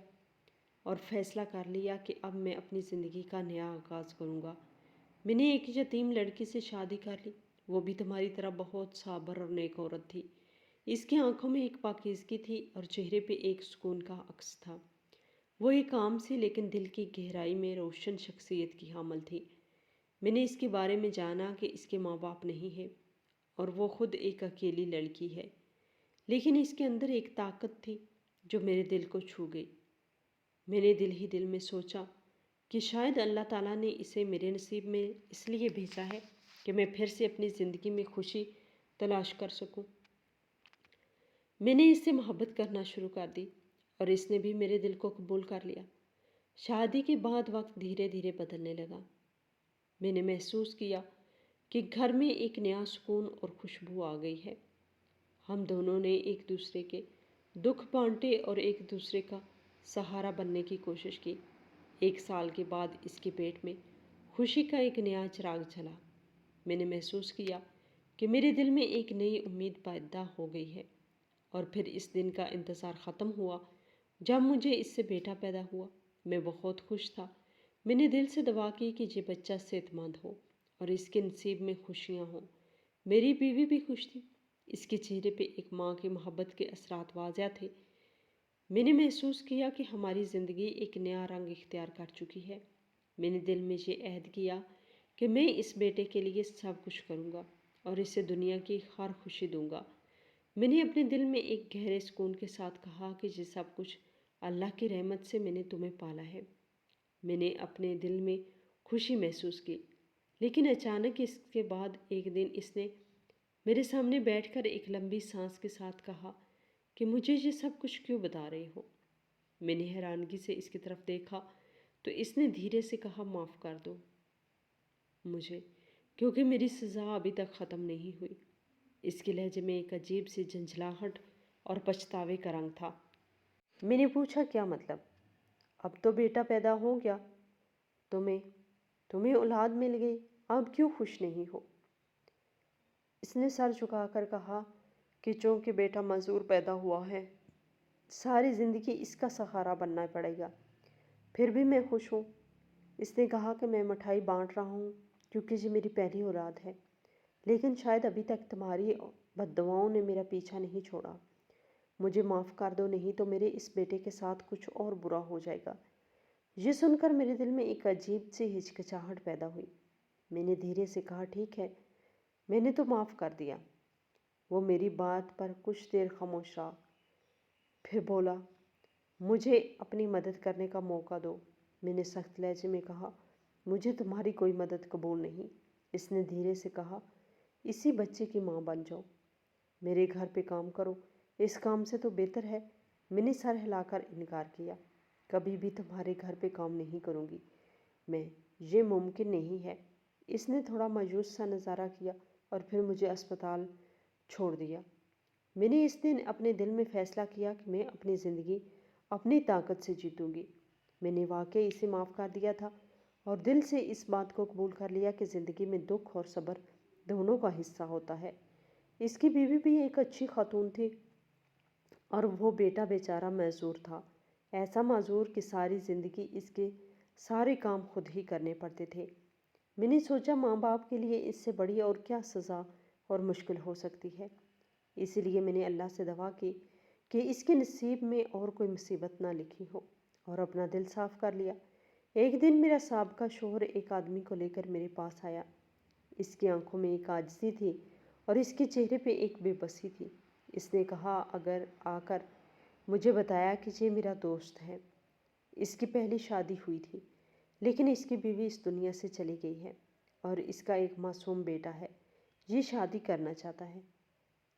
اور فیصلہ کر لیا کہ اب میں اپنی زندگی کا نیا آغاز کروں گا۔ میں نے ایک یتیم لڑکی سے شادی کر لی، وہ بھی تمہاری طرح بہت صابر اور نیک عورت تھی۔ اس کی آنکھوں میں ایک پاکیزگی تھی اور چہرے پہ ایک سکون کا عکس تھا۔ وہ ایک عام سی لیکن دل کی گہرائی میں روشن شخصیت کی حامل تھی۔ میں نے اس کے بارے میں جانا کہ اس کے ماں باپ نہیں ہے اور وہ خود ایک اکیلی لڑکی ہے، لیکن اس کے اندر ایک طاقت تھی جو میرے دل کو چھو گئی۔ میں نے دل ہی دل میں سوچا کہ شاید اللہ تعالیٰ نے اسے میرے نصیب میں اس لیے بھیجا ہے کہ میں پھر سے اپنی زندگی میں خوشی تلاش کر سکوں۔ میں نے اس سے محبت کرنا شروع کر دی اور اس نے بھی میرے دل کو قبول کر لیا۔ شادی کے بعد وقت دھیرے دھیرے بدلنے لگا۔ میں نے محسوس کیا کہ گھر میں ایک نیا سکون اور خوشبو آ گئی ہے۔ ہم دونوں نے ایک دوسرے کے دکھ بانٹے اور ایک دوسرے کا سہارا بننے کی کوشش کی۔ 1 سال کے بعد اس کے پیٹ میں خوشی کا ایک نیا چراغ جلا۔ میں نے محسوس کیا کہ میرے دل میں ایک نئی امید پیدا ہو گئی ہے، اور پھر اس دن کا انتظار ختم ہوا جب مجھے اس سے بیٹا پیدا ہوا۔ میں بہت خوش تھا۔ میں نے دل سے دعا کی کہ یہ بچہ صحت مند ہو اور اس کے نصیب میں خوشیاں ہوں۔ میری بیوی بھی خوش تھی، اس کے چہرے پہ ایک ماں کی محبت کے اثرات واضح تھے۔ میں نے محسوس کیا کہ ہماری زندگی ایک نیا رنگ اختیار کر چکی ہے۔ میں نے دل میں یہ عہد کیا کہ میں اس بیٹے کے لیے سب کچھ کروں گا اور اسے دنیا کی ہر خوشی دوں گا۔ میں نے اپنے دل میں ایک گہرے سکون کے ساتھ کہا کہ یہ سب کچھ اللہ کی رحمت سے میں نے تمہیں پالا ہے۔ میں نے اپنے دل میں خوشی محسوس کی، لیکن اچانک اس کے بعد ایک دن اس نے میرے سامنے بیٹھ کر ایک لمبی سانس کے ساتھ کہا کہ مجھے یہ سب کچھ کیوں بتا رہے ہو؟ میں نے حیرانگی سے اس کی طرف دیکھا تو اس نے دھیرے سے کہا، معاف کر دو مجھے، کیونکہ میری سزا ابھی تک ختم نہیں ہوئی۔ اس کے لہجے میں ایک عجیب سی جھنجھلاہٹ اور پچھتاوے کا رنگ تھا۔ میں نے پوچھا، کیا مطلب؟ اب تو بیٹا پیدا ہو گیا، تمہیں اولاد مل گئی، اب کیوں خوش نہیں ہو؟ اس نے سر جھکا کر کہا کہ چونکہ بیٹا معذور پیدا ہوا ہے، ساری زندگی اس کا سہارا بننا پڑے گا، پھر بھی میں خوش ہوں۔ اس نے کہا کہ میں مٹھائی بانٹ رہا ہوں کیونکہ یہ میری پہلی اولاد ہے، لیکن شاید ابھی تک تمہاری بد دعاؤں نے میرا پیچھا نہیں چھوڑا۔ مجھے معاف کر دو، نہیں تو میرے اس بیٹے کے ساتھ کچھ اور برا ہو جائے گا۔ یہ سن کر میرے دل میں ایک عجیب سی ہچکچاہٹ پیدا ہوئی۔ میں نے دھیرے سے کہا، ٹھیک ہے، میں نے تو معاف کر دیا۔ وہ میری بات پر کچھ دیر خاموش رہا، پھر بولا، مجھے اپنی مدد کرنے کا موقع دو۔ میں نے سخت لہجے میں کہا، مجھے تمہاری کوئی مدد قبول نہیں۔ اس نے دھیرے سے کہا، اسی بچے کی ماں بن جاؤ، میرے گھر پہ کام کرو، اس کام سے تو بہتر ہے میں نے سر ہلا کر انکار کیا۔ کبھی بھی تمہارے گھر پہ کام نہیں کروں گی میں، یہ ممکن نہیں ہے۔ اس نے تھوڑا مایوس سا نظارہ کیا اور پھر مجھے اسپتال چھوڑ دیا۔ میں نے اس دن اپنے دل میں فیصلہ کیا کہ میں اپنی زندگی اپنی طاقت سے جیتوں گی۔ میں نے واقعی اسے معاف کر دیا تھا اور دل سے اس بات کو قبول کر لیا کہ زندگی میں دکھ اور صبر دونوں کا حصہ ہوتا ہے۔ اس کی بیوی بھی ایک اچھی خاتون تھی اور وہ بیٹا بیچارہ معذور تھا، ایسا معذور کہ ساری زندگی اس کے سارے کام خود ہی کرنے پڑتے تھے۔ میں نے سوچا ماں باپ کے لیے اس سے بڑی اور کیا سزا اور مشکل ہو سکتی ہے۔ اسی لیے میں نے اللہ سے دعا کی کہ اس کے نصیب میں اور کوئی مصیبت نہ لکھی ہو، اور اپنا دل صاف کر لیا۔ ایک دن میرا سابقہ شوہر ایک آدمی کو لے کر میرے پاس آیا۔ اس کی آنکھوں میں ایک عاجزی تھی اور اس کے چہرے پہ ایک بے بسی تھی۔ اس نے کہا آ کر مجھے بتایا کہ یہ میرا دوست ہے۔ اس کی پہلی شادی ہوئی تھی، لیکن اس کی بیوی اس دنیا سے چلی گئی ہے اور اس کا ایک معصوم بیٹا ہے۔ یہ شادی کرنا چاہتا ہے،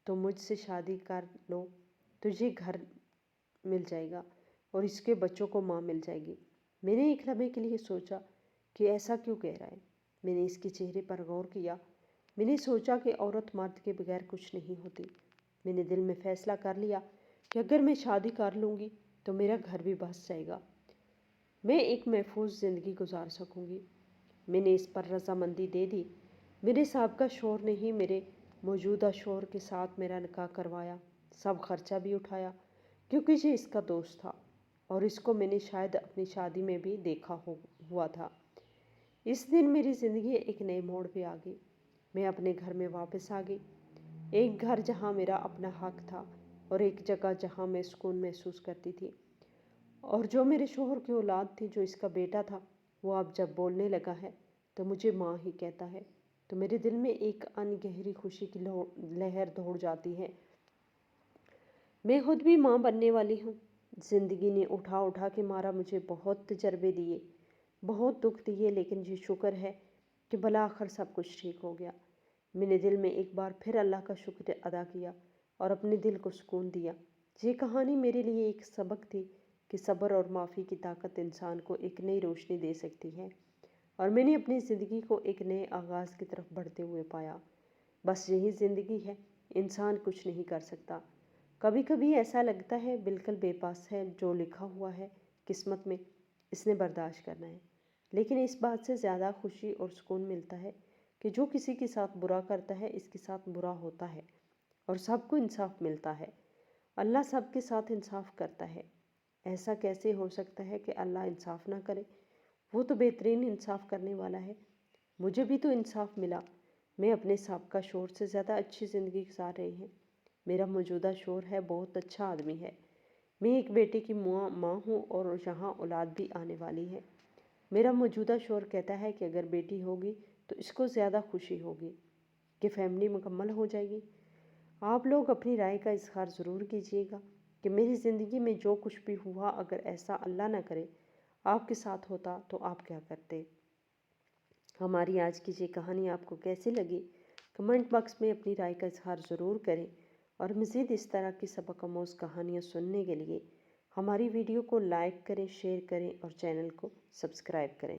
تو مجھ سے شادی کر لو، تجھے گھر مل جائے گا اور اس کے بچوں کو ماں مل جائے گی۔ میں نے ایک لمحے کے لیے سوچا کہ ایسا کیوں کہہ رہا ہے۔ میں نے اس کے چہرے پر غور کیا۔ میں نے سوچا کہ عورت مرد کے بغیر کچھ نہیں ہوتی۔ میں نے دل میں فیصلہ کر لیا کہ اگر میں شادی کر لوں گی تو میرا گھر بھی بس جائے گا، میں ایک محفوظ زندگی گزار سکوں گی۔ میں نے اس پر رضامندی دے دی۔ میرے سابقہ شوہر نے ہی میرے موجودہ شوہر کے ساتھ میرا نکاح کروایا، سب خرچہ بھی اٹھایا، کیونکہ یہ اس کا دوست تھا اور اس کو میں نے شاید اپنی شادی میں بھی دیکھا ہوا تھا۔ اس دن میری زندگی ایک نئے موڑ پہ آ گئی۔ میں اپنے گھر میں واپس آ گئی، ایک گھر جہاں میرا اپنا حق تھا اور ایک جگہ جہاں میں سکون محسوس کرتی تھی۔ اور جو میرے شوہر کی اولاد تھی، جو اس کا بیٹا تھا، وہ اب جب بولنے لگا ہے تو مجھے ماں ہی کہتا ہے، تو میرے دل میں ایک گہری خوشی کی لہر دوڑ جاتی ہے۔ میں خود بھی ماں بننے والی ہوں۔ زندگی نے اٹھا اٹھا کے مارا، مجھے بہت تجربے دیے، بہت دکھ دیے، لیکن یہ شکر ہے کہ بالآخر سب کچھ ٹھیک ہو گیا۔ میں نے دل میں ایک بار پھر اللہ کا شکر ادا کیا اور اپنے دل کو سکون دیا۔ یہ کہانی میرے لیے ایک سبق تھی کہ صبر اور معافی کی طاقت انسان کو ایک نئی روشنی دے سکتی ہے، اور میں نے اپنی زندگی کو ایک نئے آغاز کی طرف بڑھتے ہوئے پایا۔ بس یہی زندگی ہے، انسان کچھ نہیں کر سکتا۔ کبھی کبھی ایسا لگتا ہے بالکل بے پاس ہے، جو لکھا ہوا ہے قسمت میں اس نے برداشت کرنا ہے، لیکن اس بات سے زیادہ خوشی اور سکون ملتا ہے کہ جو کسی کے ساتھ برا کرتا ہے اس کے ساتھ برا ہوتا ہے اور سب کو انصاف ملتا ہے۔ اللہ سب کے ساتھ انصاف کرتا ہے۔ ایسا کیسے ہو سکتا ہے کہ اللہ انصاف نہ کرے؟ وہ تو بہترین انصاف کرنے والا ہے۔ مجھے بھی تو انصاف ملا۔ میں اپنے سابقہ شوہر سے زیادہ اچھی زندگی گزار رہی ہوں۔ میرا موجودہ شوہر ہے، بہت اچھا آدمی ہے۔ میں ایک بیٹے کی ماں ہوں اور یہاں اولاد بھی آنے والی ہے۔ میرا موجودہ شوہر کہتا ہے کہ اگر بیٹی ہوگی تو اس کو زیادہ خوشی ہوگی کہ فیملی مکمل ہو جائے گی۔ آپ لوگ اپنی رائے کا اظہار ضرور کیجیے گا کہ میری زندگی میں جو کچھ بھی ہوا، اگر ایسا اللہ نہ کرے آپ کے ساتھ ہوتا تو آپ کیا کرتے؟ ہماری آج کی یہ کہانی آپ کو کیسی لگی؟ کمنٹ باکس میں اپنی رائے کا اظہار ضرور کریں، اور مزید اس طرح کی سبق آموز کہانیاں سننے کے لیے ہماری ویڈیو کو لائک کریں، شیئر کریں اور چینل کو سبسکرائب کریں۔